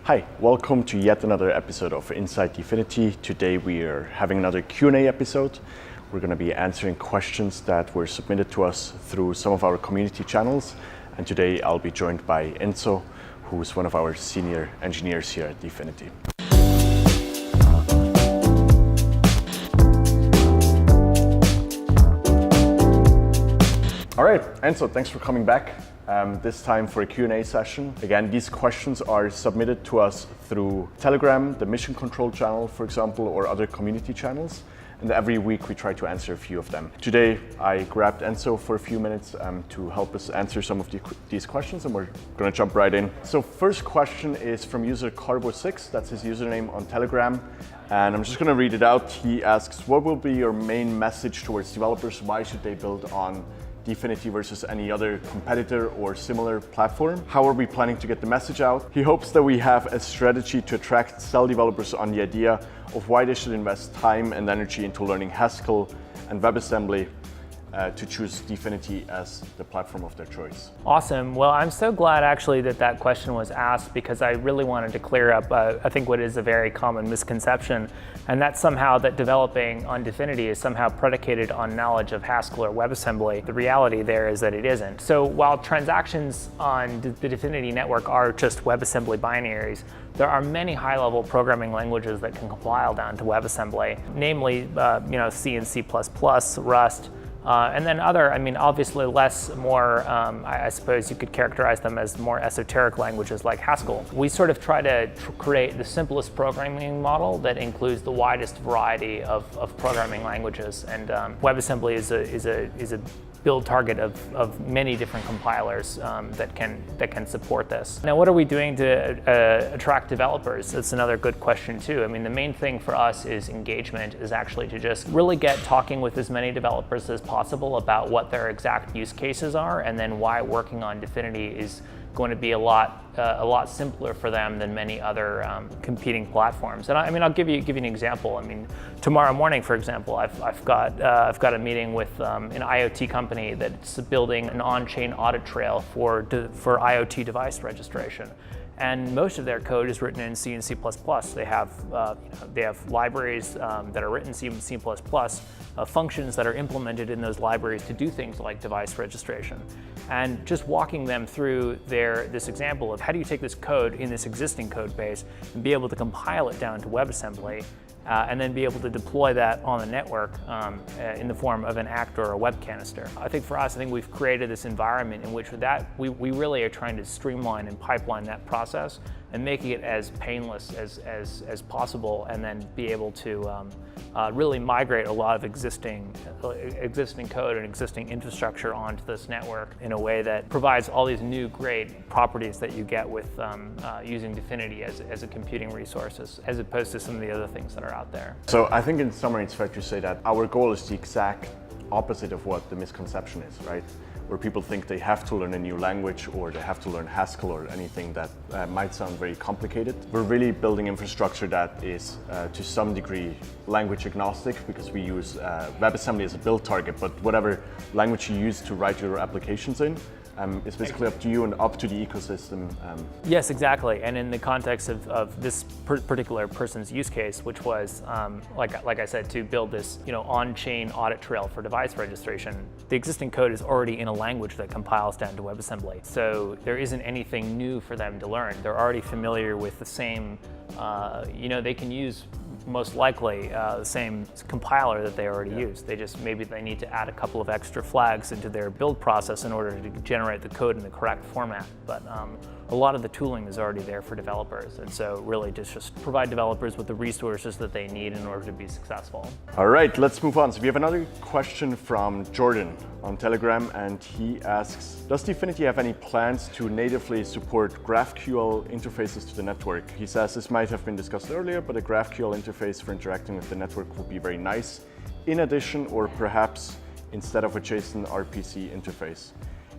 Hi, welcome to yet another episode of Inside Dfinity. Today we are having another Q&A episode. We're going to be answering questions that were submitted to us through some of our community channels. And today I'll be joined by Enzo, who's one of our senior engineers here at Dfinity. All right, Enzo, thanks for coming back. This time for a Q&A session. Again, these questions are submitted to us through Telegram, the Mission Control channel, for example, or other community channels. And every week we try to answer a few of them. Today, I grabbed Enzo for a few minutes to help us answer some of these questions, and we're gonna jump right in. So first question is from user Carbo6, that's his username on Telegram. And I'm just gonna read it out. He asks, what will be your main message towards developers? Why should they build on Dfinity versus any other competitor or similar platform? How are we planning to get the message out? He hopes that we have a strategy to sell developers on the idea of why they should invest time and energy into learning Haskell and WebAssembly to choose Dfinity as the platform of their choice. Awesome. Well, I'm so glad actually that question was asked, because I really wanted to clear up, I think, what is a very common misconception, and that's somehow that developing on Dfinity is somehow predicated on knowledge of Haskell or WebAssembly. The reality there is that it isn't. So while transactions on the Dfinity network are just WebAssembly binaries, there are many high-level programming languages that can compile down to WebAssembly, namely C and C++, Rust, and then other, obviously more, I suppose you could characterize them as more esoteric languages like Haskell. We sort of try to create the simplest programming model that includes the widest variety of programming languages, and WebAssembly is a build target of many different compilers that can support this. Now, what are we doing to attract developers? That's another good question too. The main thing for us is engagement, is actually to just really get talking with as many developers as possible about what their exact use cases are, and then why working on Dfinity is going to be a lot simpler for them than many other competing platforms. And I'll give you an example. Tomorrow morning, for example, I've got a meeting with an IoT company that's building an on-chain audit trail for IoT device registration. And most of their code is written in C and C++. They have libraries that are written in C and C++, functions that are implemented in those libraries to do things like device registration. And just walking them through this example of how do you take this code in this existing code base and be able to compile it down to WebAssembly, and then be able to deploy that on the network in the form of an Act or a web canister. I think for us, we've created this environment in which we really are trying to streamline and pipeline that process and making it as painless as possible, and then be able to really migrate a lot of existing code and existing infrastructure onto this network in a way that provides all these new great properties that you get with using Dfinity as a computing resource, as opposed to some of the other things that are out there. So I think in summary, it's fair to say that our goal is the exact opposite of what the misconception is, right? Where people think they have to learn a new language, or they have to learn Haskell or anything that might sound very complicated. We're really building infrastructure that is to some degree language agnostic, because we use WebAssembly as a build target, but whatever language you use to write your applications in, it's basically up to you and up to the ecosystem. Yes, exactly. And in the context of this particular person's use case, which was, like I said, to build this on-chain audit trail for device registration, the existing code is already in a language that compiles down to WebAssembly. So there isn't anything new for them to learn. They're already familiar with the same, they can use most likely the same compiler that they already use. Maybe they need to add a couple of extra flags into their build process in order to generate the code in the correct format. But a lot of the tooling is already there for developers, and so really just provide developers with the resources that they need in order to be successful. All right, let's move on. So we have another question from Jordan on Telegram, and he asks, does Dfinity have any plans to natively support GraphQL interfaces to the network? He says this might have been discussed earlier, but a GraphQL interface for interacting with the network would be very nice. In addition, or perhaps instead of a JSON RPC interface.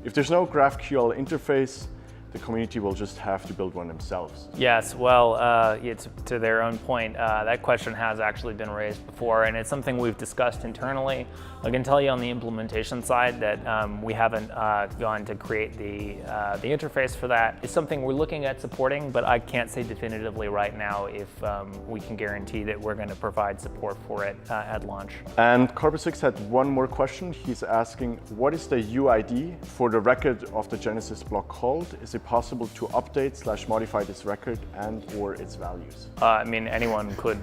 If there's no GraphQL interface, the community will just have to build one themselves? Yes, well, it's to their own point. That question has actually been raised before, and it's something we've discussed internally. I can tell you on the implementation side that we haven't gone to create the interface for that. It's something we're looking at supporting, but I can't say definitively right now if we can guarantee that we're going to provide support for it at launch. And Corpus6 had one more question. He's asking, what is the UID for the record of the Genesis block called? Is it possible to update/modify this record and or its values? I mean, anyone could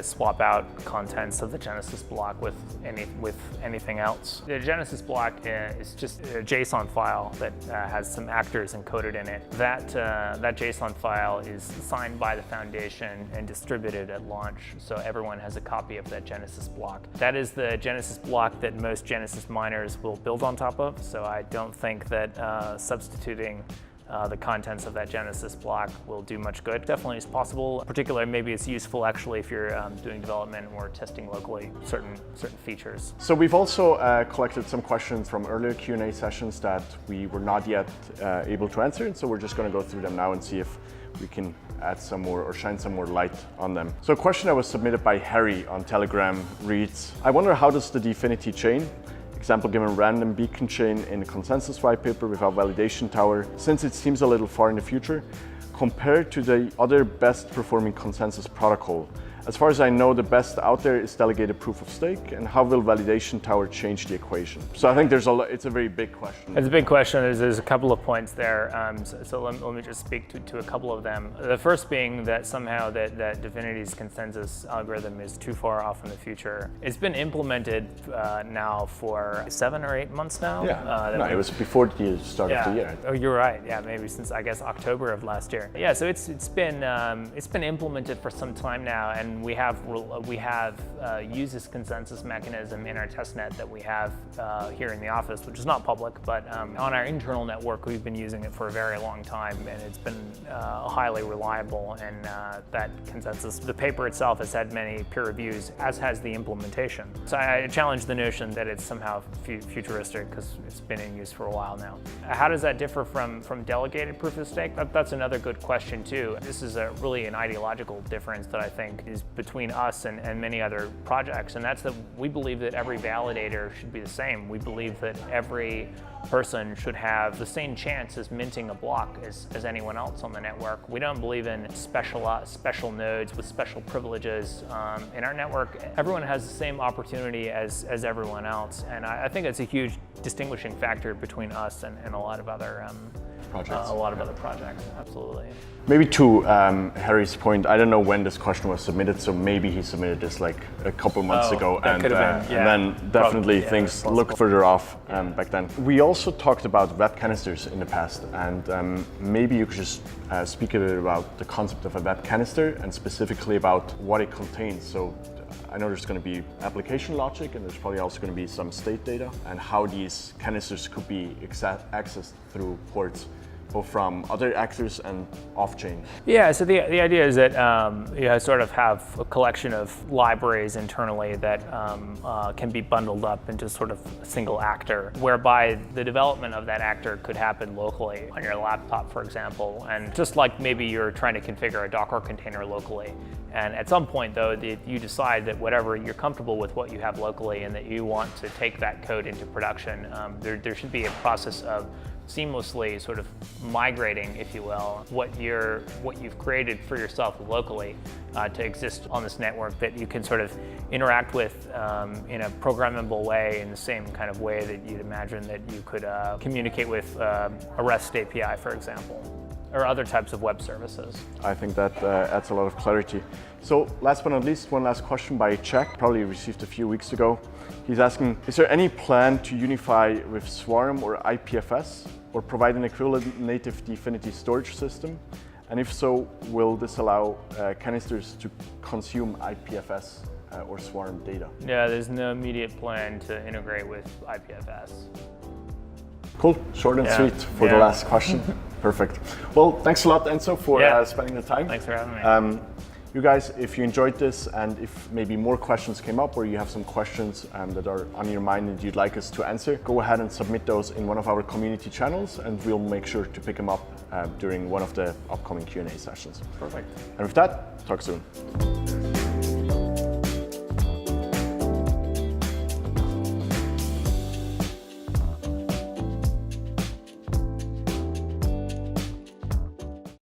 swap out contents of the Genesis block with anything else. The Genesis block is just a JSON file that has some actors encoded in it. That JSON file is signed by the foundation and distributed at launch, so everyone has a copy of that Genesis block. That is the Genesis block that most Genesis miners will build on top of, so I don't think that substituting the contents of that Genesis block will do much good. Definitely is possible. Particularly, maybe it's useful actually if you're doing development or testing locally certain features. So we've also collected some questions from earlier Q&A sessions that we were not yet able to answer, and so we're just going to go through them now and see if we can add some more or shine some more light on them. So a question that was submitted by Harry on Telegram reads, I wonder how does the Dfinity chain, example given random beacon chain in the consensus white paper without validation tower, since it seems a little far in the future, compared to the other best performing consensus protocol. As far as I know, the best out there is delegated proof of stake, and how will validation tower change the equation? So I think it's a very big question. It's a big question. There's a couple of points there. So let me just speak to a couple of them. The first being that somehow that Dfinity's consensus algorithm is too far off in the future. It's been implemented now for 7 or 8 months now. Yeah, no, it was before the start of the year. Oh, you're right. Yeah, maybe since I guess October of last year. Yeah, so it's been implemented for some time now, and we have used this consensus mechanism in our testnet that we have here in the office, which is not public, but on our internal network we've been using it for a very long time, and it's been highly reliable. And that consensus, the paper itself has had many peer reviews, as has the implementation. So I challenge the notion that it's somehow futuristic because it's been in use for a while now. How does that differ from delegated proof of stake? That's another good question too. This is really an ideological difference that I think is between us and many other projects, and that's that we believe that every validator should be the same. We believe that every person should have the same chance as minting a block as anyone else on the network. We don't believe in special nodes with special privileges. In our network, everyone has the same opportunity as everyone else, and I think it's a huge distinguishing factor between us and a lot of other projects. Absolutely. Maybe to Harry's point, I don't know when this question was submitted, so maybe he submitted this like a couple months ago, and then definitely things look further off back then. We also talked about web canisters in the past, and maybe you could just speak a bit about the concept of a web canister and specifically about what it contains. So I know there's going to be application logic, and there's probably also going to be some state data, and how these canisters could be accessed through ports, both from other actors and off-chain. Yeah, so the idea is that you sort of have a collection of libraries internally that can be bundled up into sort of a single actor, whereby the development of that actor could happen locally on your laptop, for example. And just like maybe you're trying to configure a Docker container locally, and at some point though, you decide that whatever you're comfortable with what you have locally and that you want to take that code into production, there should be a process of seamlessly sort of migrating, if you will, what you've created for yourself locally to exist on this network that you can sort of interact with in a programmable way, in the same kind of way that you'd imagine that you could communicate with a REST API, for example, or other types of web services. I think that adds a lot of clarity. So last but not least, one last question by Czech, probably received a few weeks ago. He's asking, is there any plan to unify with Swarm or IPFS or provide an equivalent native Dfinity storage system? And if so, will this allow canisters to consume IPFS or Swarm data? Yeah, there's no immediate plan to integrate with IPFS. Cool, short and sweet for the last question. Perfect. Well, thanks a lot, Enzo, for spending the time. Thanks for having me. You guys, if you enjoyed this and if maybe more questions came up or you have some questions that are on your mind and you'd like us to answer, go ahead and submit those in one of our community channels and we'll make sure to pick them up during one of the upcoming Q&A sessions. Perfect. And with that, talk soon.